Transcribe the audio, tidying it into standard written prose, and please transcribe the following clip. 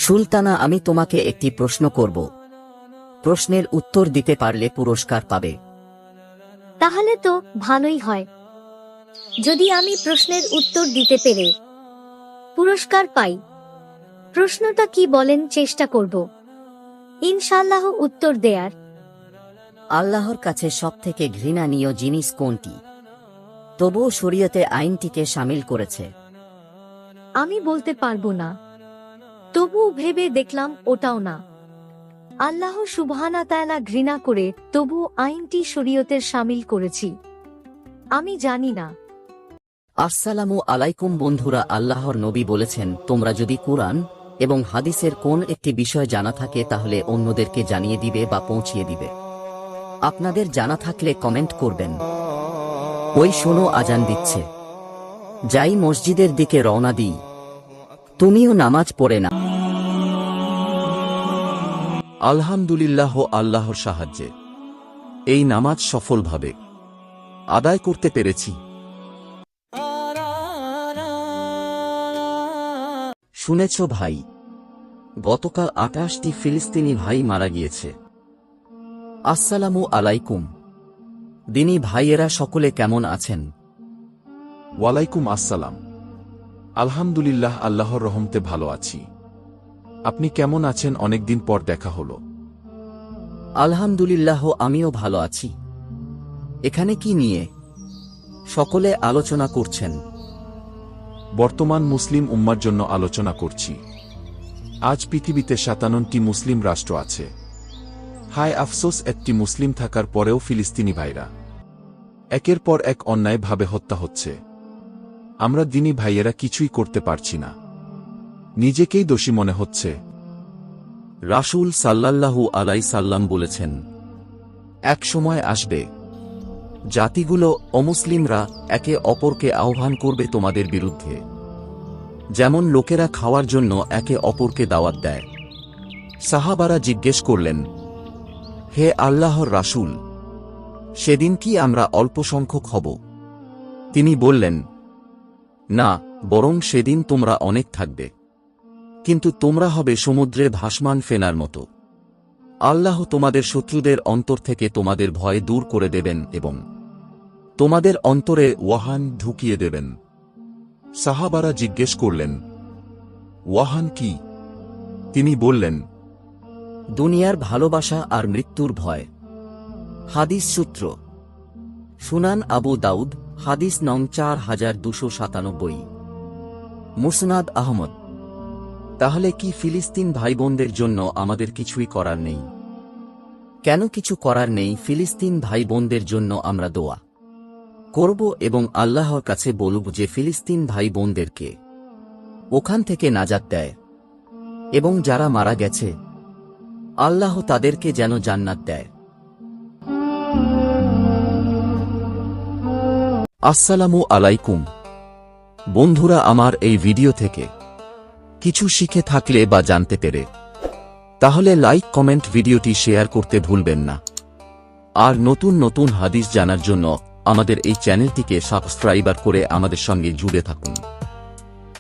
সুলতানা, আমি তোমাকে একটি প্রশ্ন করব। প্রশ্নের উত্তর দিতে পারলে পুরস্কার পাবে। তাহলে তো ভালোই হয়। যদি আমি প্রশ্নের উত্তর দিতে পেরে পুরস্কার পাই, প্রশ্নটা কি বলেন, চেষ্টা করব ইনশাআল্লাহ উত্তর দেয়ার। আল্লাহর কাছে সবথেকে ঘৃণনীয় জিনিস কোনটি? তবুও শরীয়তে আইনটিকে শামিল করেছে। আমি বলতে পারবো না, তবুও ভেবে দেখলাম ওটাও না। আল্লাহ সুবহানাহু তাআলা ঘৃণা করে তবুও আইনটি শরীয়তের শামিল করেছি। আমি জানি না। আসসালামু আলাইকুম বন্ধুরা, আল্লাহর নবী বলেছেন, তোমরা যদি কুরআন এবং হাদিসের কোন একটি বিষয় জানা থাকে তাহলে অন্যদেরকে জানিয়ে দিবে বা পৌঁছিয়ে দিবে। আপনাদের জানা থাকলে কমেন্ট করবেন। ওই শোনো, আজান দিচ্ছে। যাই মসজিদের দিকে রওনা দিই। তুমিও নামাজ পড়ে না। আলহামদুলিল্লাহ, আল্লাহর সাহায্যে এই নামাজ সফলভাবে আদায় করতে পেরেছি। শুনেছ ভাই, গতকাল 28টি ফিলিস্তিনি ভাই মারা গিয়েছে। আসসালামু আলাইকুম। দিনী ভাইয়েরা সকলে কেমন আছেন? ওয়ালাইকুম আসসালাম। আলহামদুলিল্লাহ, আল্লাহর রহমতে ভালো আছি। আপনি কেমন আছেন? অনেকদিন পর দেখা হলো। আলহামদুলিল্লাহ, আমিও ভালো আছি। এখানে কি নিয়ে সকলে আলোচনা করছেন? বর্তমান মুসলিম উম্মার জন্য আলোচনা করছি। আজ পৃথিবীতে 57টি মুসলিম রাষ্ট্র আছে। হায় আফসোস, একটি মুসলিম থাকার পরেও ফিলিস্তিনি ভাইরা একের পর এক অন্যায়ভাবে হত্যা হচ্ছে। আমরা দিনী ভাইয়েরা কিছুই করতে পারছি না, নিজেকেই দোষী মনে হচ্ছে। রাসূল সাল্লাল্লাহু আলাইহি সাল্লাম বলেছেন, এক সময় আসবে জাতিগুলো অমুসলিমরা একে অপরকে আহ্বান করবে তোমাদের বিরুদ্ধে, যেমন লোকেরা খাওয়ার জন্য একে অপরকে দাওয়াত দেয়। সাহাবারা জিজ্ঞেস করলেন, হে আল্লাহর রাসূল, সেদিন কি আমরা অল্প সংখ্যক হব? তিনি বললেন, না, বরং সেদিন তোমরা অনেক থাকবে, কিন্তু তোমরা হবে সমুদ্রে ভাসমান ফেনার মতো। আল্লাহ তোমাদের শত্রুদের অন্তর থেকে তোমাদের ভয় দূর করে দেবেন এবং তোমাদের অন্তরে ওয়াহান ঢুকিয়ে দেবেন। সাহাবারা জিজ্ঞেস করলেন, ওয়াহান কি? তিনি বললেন, দুনিয়ার ভালোবাসা আর মৃত্যুর ভয়। হাদিস সূত্র সুনান আবু দাউদ, হাদিস নং 4297, মুসনাদ আহমদ। তাহলে কি ফিলিস্তিন ভাইবোনদের জন্য আমাদের কিছুই করার নেই? কেন কিছু করার নেই? ফিলিস্তিন ভাইবোনদের জন্য আমরা দোয়া করব এবং আল্লাহর কাছে বলব যে ফিলিস্তিন ভাইবোনদেরকে ওখান থেকে নাজাত দেয় এবং যারা মারা গেছে আল্লাহ তাদেরকে যেন জান্নাত দেয়। আসসালামু আলাইকুম বন্ধুরা, আমার এই ভিডিও থেকে কিছু শিখে থাকলে বা জানতে পেরে তাহলে লাইক, কমেন্ট, ভিডিওটি শেয়ার করতে ভুলবেন না। আর নতুন নতুন হাদিস জানার জন্য আমাদের এই চ্যানেলটিকে সাবস্ক্রাইব করে আমাদের সঙ্গে জুড়ে থাকুন।